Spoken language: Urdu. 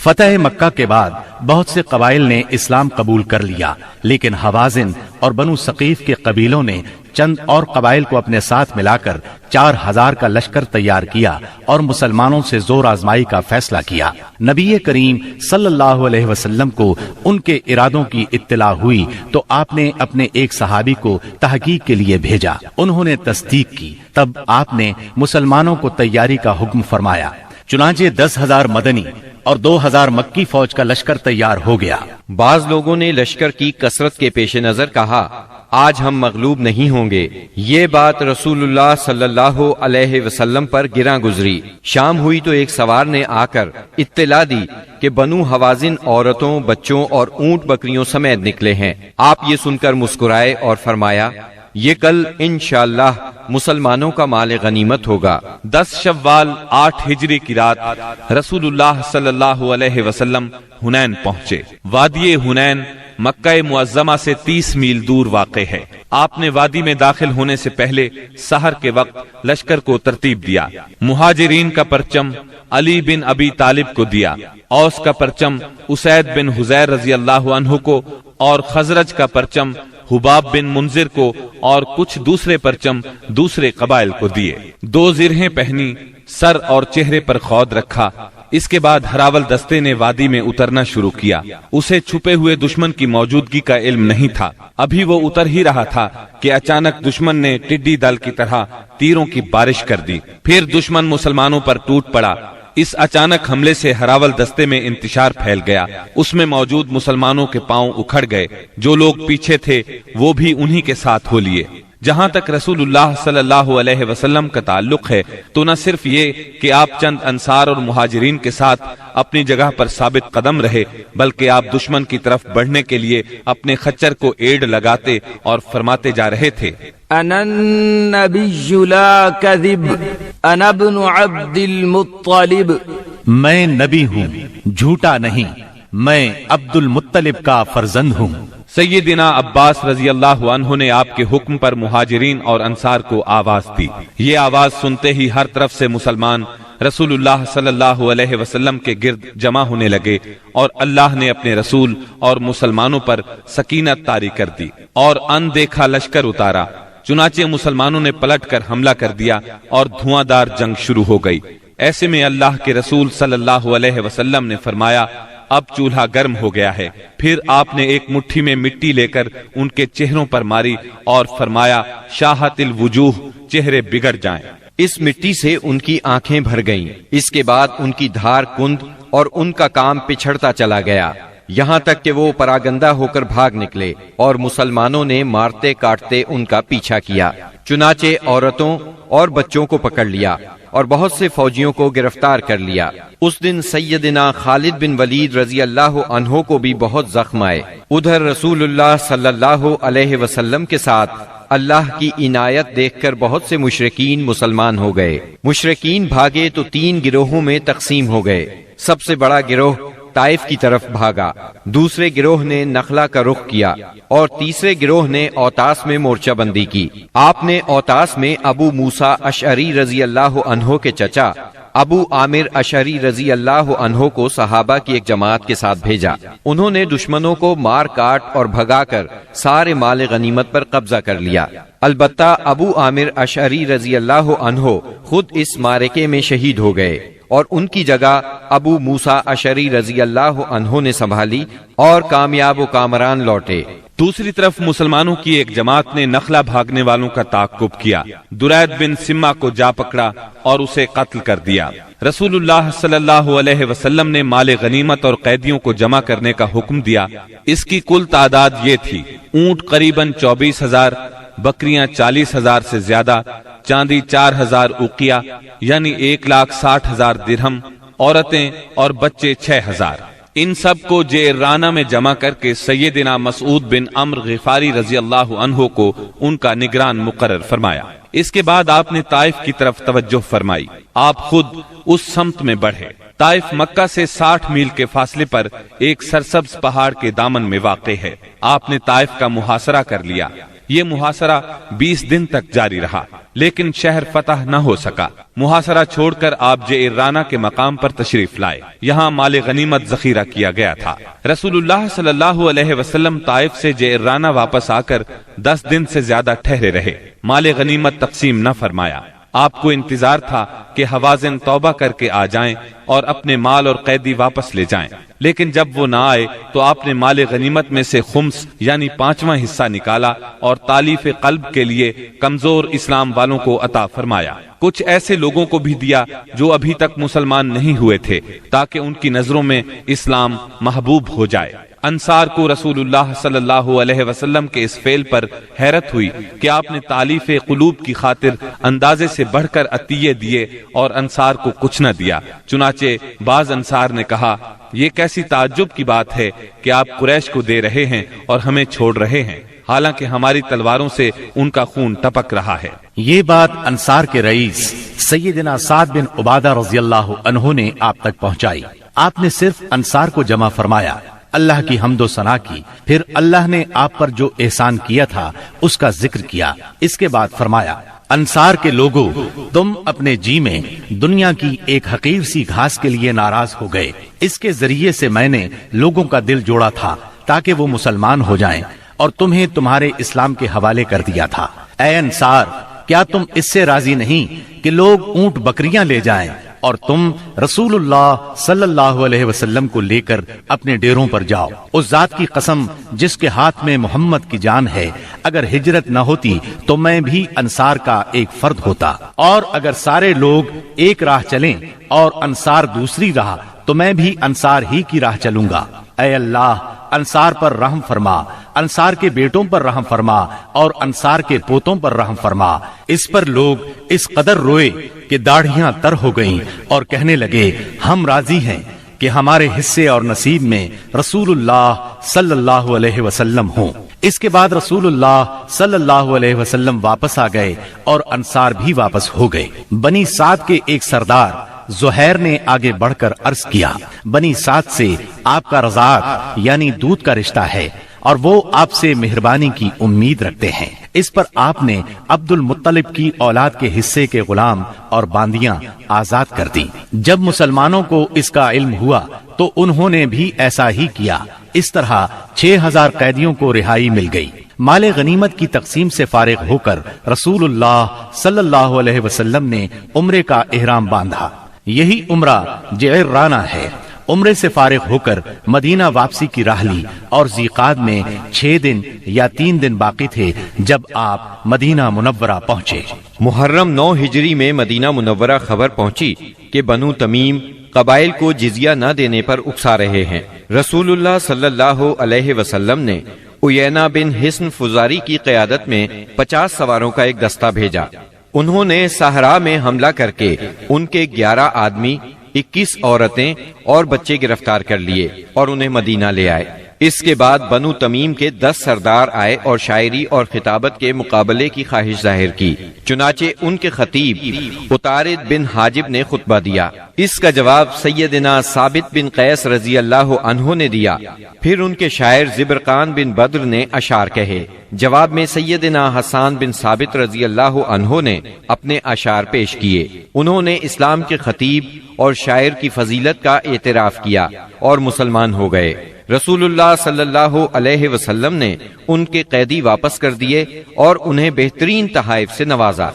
فتح مکہ کے بعد بہت سے قبائل نے اسلام قبول کر لیا، لیکن حوازن اور بنو ثقیف کے قبیلوں نے چند اور قبائل کو اپنے ساتھ ملا کر 4000 کا لشکر تیار کیا اور مسلمانوں سے زور آزمائی کا فیصلہ کیا۔ نبی کریم صلی اللہ علیہ وسلم کو ان کے ارادوں کی اطلاع ہوئی تو آپ نے اپنے ایک صحابی کو تحقیق کے لیے بھیجا۔ انہوں نے تصدیق کی، تب آپ نے مسلمانوں کو تیاری کا حکم فرمایا۔ چنانچہ 10,000 مدنی اور 2,000 مکی فوج کا لشکر تیار ہو گیا۔ بعض لوگوں نے لشکر کی کثرت کے پیش نظر کہا، آج ہم مغلوب نہیں ہوں گے۔ یہ بات رسول اللہ صلی اللہ علیہ وسلم پر گراں گزری۔ شام ہوئی تو ایک سوار نے آ کر اطلاع دی کہ بنو حوازن عورتوں، بچوں اور اونٹ بکریوں سمیت نکلے ہیں۔ آپ یہ سن کر مسکرائے اور فرمایا، یہ کل انشاءاللہ مسلمانوں کا مال غنیمت ہوگا۔ 10 شوال 8 ہجری کی رات رسول اللہ صلی اللہ علیہ وسلم حنین پہنچے۔ وادی حنین مکہ معظمہ سے 30 میل دور واقع ہے۔ آپ نے وادی میں داخل ہونے سے پہلے سحر کے وقت لشکر کو ترتیب دیا۔ مہاجرین کا پرچم علی بن ابی طالب کو دیا، اوس کا پرچم اسید بن حضیر رضی اللہ عنہ کو، اور خزرج کا پرچم حباب بن منذر کو، اور کچھ دوسرے پرچم دوسرے قبائل کو دیے۔ 2 زرہیں پہنی، سر اور چہرے پر خود رکھا۔ اس کے بعد ہراول دستے نے وادی میں اترنا شروع کیا۔ اسے چھپے ہوئے دشمن کی موجودگی کا علم نہیں تھا۔ ابھی وہ اتر ہی رہا تھا کہ اچانک دشمن نے ٹڈی دل کی طرح تیروں کی بارش کر دی۔ پھر دشمن مسلمانوں پر ٹوٹ پڑا۔ اس اچانک حملے سے ہراول دستے میں انتشار پھیل گیا۔ اس میں موجود مسلمانوں کے پاؤں اکھڑ گئے۔ جو لوگ پیچھے تھے وہ بھی انہی کے ساتھ ہو لیے۔ جہاں تک رسول اللہ صلی اللہ علیہ وسلم کا تعلق ہے تو نہ صرف یہ کہ آپ چند انصار اور مہاجرین کے ساتھ اپنی جگہ پر ثابت قدم رہے، بلکہ آپ دشمن کی طرف بڑھنے کے لیے اپنے خچر کو ایڑ لگاتے اور فرماتے جا رہے تھے، انا النبی لا کذب انا ابن عبد المطلب، میں نبی ہوں، جھوٹا نہیں، میں عبد المطلب کا فرزند ہوں۔ سیدنا عباس رضی اللہ عنہ نے آپ کے حکم پر مہاجرین اور انصار کو آواز دی۔ یہ آواز سنتے ہی ہر طرف سے مسلمان رسول اللہ صلی اللہ علیہ وسلم کے گرد جمع ہونے لگے، اور اللہ نے اپنے رسول اور مسلمانوں پر سکینت طاری کر دی اور ان دیکھا لشکر اتارا۔ چنانچہ مسلمانوں نے پلٹ کر حملہ کر دیا اور دھواں دار جنگ شروع ہو گئی۔ ایسے میں اللہ کے رسول صلی اللہ علیہ وسلم نے فرمایا، اب چولہا گرم ہو گیا ہے۔ پھر آپ نے ایک مٹھی میں مٹی لے کر ان کے چہروں پر ماری اور فرمایا، شاہت الوجوہ، چہرے بگڑ جائیں۔ اس مٹی سے ان کی آنکھیں بھر گئیں۔ اس کے بعد ان کی دھار کند اور ان کا کام پچھڑتا چلا گیا، یہاں تک کہ وہ پراگندہ ہو کر بھاگ نکلے، اور مسلمانوں نے مارتے کاٹتے ان کا پیچھا کیا۔ چنانچہ عورتوں اور بچوں کو پکڑ لیا اور بہت سے فوجیوں کو گرفتار کر لیا۔ اس دن سیدنا خالد بن ولید رضی اللہ عنہ کو بھی بہت زخم آئے۔ ادھر رسول اللہ صلی اللہ علیہ وسلم کے ساتھ اللہ کی عنایت دیکھ کر بہت سے مشرکین مسلمان ہو گئے۔ مشرکین بھاگے تو 3 گروہوں میں تقسیم ہو گئے۔ سب سے بڑا گروہ طائف کی طرف بھاگا، دوسرے گروہ نے نخلا کا رخ کیا، اور تیسرے گروہ نے اوتاس میں مورچہ بندی کی۔ آپ نے اوتاس میں ابو موسیٰ اشعری رضی اللہ عنہ کے چچا ابو عامر اشعری رضی اللہ عنہ کو صحابہ کی ایک جماعت کے ساتھ بھیجا۔ انہوں نے دشمنوں کو مار کاٹ اور بھگا کر سارے مال غنیمت پر قبضہ کر لیا۔ البتہ ابو عامر اشعری رضی اللہ عنہ خود اس معرکے میں شہید ہو گئے، اور ان کی جگہ ابو موسیٰ اشعری رضی اللہ عنہ نے سنبھالی اور کامیاب و کامران لوٹے۔ دوسری طرف مسلمانوں کی ایک جماعت نے نخلا بھاگنے والوں کا تعاقب کیا، درید بن سما کو جا پکڑا اور اسے قتل کر دیا۔ رسول اللہ صلی اللہ علیہ وسلم نے مال غنیمت اور قیدیوں کو جمع کرنے کا حکم دیا۔ اس کی کل تعداد یہ تھی، اونٹ قریباً 24,000، بکریاں 40,000 سے زیادہ، چاندی 4,000 اوقیہ یعنی 1,60,000 درہم، عورتیں اور بچے 6,000۔ ان سب کو جعرانہ میں جمع کر کے سیدنا مسعود بن عمرو غفاری رضی اللہ عنہ کو ان کا نگران مقرر فرمایا۔ اس کے بعد آپ نے طائف کی طرف توجہ فرمائی۔ آپ خود اس سمت میں بڑھے۔ طائف مکہ سے 60 میل کے فاصلے پر ایک سرسبز پہاڑ کے دامن میں واقع ہے۔ آپ نے طائف کا محاصرہ کر لیا۔ یہ محاصرہ 20 دن تک جاری رہا، لیکن شہر فتح نہ ہو سکا۔ محاصرہ چھوڑ کر آپ جعرانہ کے مقام پر تشریف لائے، یہاں مال غنیمت ذخیرہ کیا گیا تھا۔ رسول اللہ صلی اللہ علیہ وسلم طائف سے جعرانہ واپس آ کر 10 دن سے زیادہ ٹھہرے رہے، مال غنیمت تقسیم نہ فرمایا۔ آپ کو انتظار تھا کہ حوازن توبہ کر کے آ جائیں اور اپنے مال اور قیدی واپس لے جائیں، لیکن جب وہ نہ آئے تو آپ نے مال غنیمت میں سے خمس یعنی 5واں حصہ نکالا اور تالیف قلب کے لیے کمزور اسلام والوں کو عطا فرمایا۔ کچھ ایسے لوگوں کو بھی دیا جو ابھی تک مسلمان نہیں ہوئے تھے، تاکہ ان کی نظروں میں اسلام محبوب ہو جائے۔ انصار کو رسول اللہ صلی اللہ علیہ وسلم کے اس فعل پر حیرت ہوئی کہ آپ نے تالیف قلوب کی خاطر اندازے سے بڑھ کر عطیے دیے اور انصار کو کچھ نہ دیا۔ چنانچہ بعض انصار نے کہا، یہ کیسی تعجب کی بات ہے کہ آپ قریش کو دے رہے ہیں اور ہمیں چھوڑ رہے ہیں، حالانکہ ہماری تلواروں سے ان کا خون ٹپک رہا ہے۔ یہ بات انصار کے رئیس سیدنا سعد بن عبادہ رضی اللہ عنہ نے آپ تک پہنچائی۔ آپ نے صرف انصار کو جمع فرمایا، اللہ کی حمد و ثنا کی، پھر اللہ نے آپ پر جو احسان کیا تھا اس کا ذکر کیا۔ اس کے بعد فرمایا، انصار کے لوگوں، تم اپنے جی میں دنیا کی ایک حقیر سی گھاس کے لیے ناراض ہو گئے۔ اس کے ذریعے سے میں نے لوگوں کا دل جوڑا تھا تاکہ وہ مسلمان ہو جائیں، اور تمہیں تمہارے اسلام کے حوالے کر دیا تھا۔ اے انصار، کیا تم اس سے راضی نہیں کہ لوگ اونٹ بکریاں لے جائیں اور تم رسول اللہ صلی اللہ علیہ وسلم کو لے کر اپنے ڈیروں پر جاؤ؟ اس ذات کی قسم جس کے ہاتھ میں محمد کی جان ہے، اگر ہجرت نہ ہوتی تو میں بھی انصار کا ایک فرد ہوتا، اور اگر سارے لوگ ایک راہ چلیں اور انصار دوسری راہ تو میں بھی انصار ہی کی راہ چلوں گا۔ اے اللہ، انصار پر رحم فرما، انصار کے بیٹوں پر رحم فرما اور انصار کے پوتوں پر رحم فرما۔ اس پر لوگ اس قدر روئے کہ داڑھیاں تر ہو گئیں اور کہنے لگے، ہم راضی ہیں کہ ہمارے حصے اور نصیب میں رسول اللہ صلی اللہ علیہ وسلم ہوں۔ اس کے بعد رسول اللہ صلی اللہ علیہ وسلم واپس آ گئے اور انصار بھی واپس ہو گئے۔ بنی سعد کے ایک سردار زہیر نے آگے بڑھ کر عرض کیا، بنی سعد سے آپ کا رضاعت یعنی دودھ کا رشتہ ہے اور وہ آپ سے مہربانی کی امید رکھتے ہیں۔ اس پر آپ نے عبد المطلب کی اولاد کے حصے کے غلام اور باندیاں آزاد کر دی۔ جب مسلمانوں کو اس کا علم ہوا تو انہوں نے بھی ایسا ہی کیا۔ اس طرح 6000 قیدیوں کو رہائی مل گئی۔ مال غنیمت کی تقسیم سے فارغ ہو کر رسول اللہ صلی اللہ علیہ وسلم نے عمرے کا احرام باندھا۔ یہی عمرہ جعرانہ ہے۔ عمرے سے فارغ ہو کر مدینہ واپسی کی راہ لی اور ذیقعد میں 6 دن یا 3 دن باقی تھے جب آپ مدینہ منورہ پہنچے۔ محرم 9 ہجری میں مدینہ منورہ خبر پہنچی کہ بنو تمیم قبائل کو جزیہ نہ دینے پر اکسا رہے ہیں۔ رسول اللہ صلی اللہ علیہ وسلم نے عیینہ بن حصن فزاری کی قیادت میں 50 سواروں کا ایک دستہ بھیجا۔ انہوں نے صحرا میں حملہ کر کے ان کے 11 آدمی، 21 عورتیں اور بچے گرفتار کر لیے اور انہیں مدینہ لے آئے۔ اس کے بعد بنو تمیم کے 10 سردار آئے اور شاعری اور خطابت کے مقابلے کی خواہش ظاہر کی۔ چنانچہ ان کے خطیب عطارد بن حاجب نے خطبہ دیا۔ اس کا جواب سیدنا ثابت بن قیس رضی اللہ عنہ نے دیا۔ پھر ان کے شاعر زبرقان بن بدر نے اشعار کہے۔ جواب میں سیدنا حسان بن ثابت رضی اللہ عنہ نے اپنے اشعار پیش کیے۔ انہوں نے اسلام کے خطیب اور شاعر کی فضیلت کا اعتراف کیا اور مسلمان ہو گئے۔ رسول اللہ صلی اللہ علیہ وسلم نے ان کے قیدی واپس کر دیے اور انہیں بہترین تحائف سے نوازا۔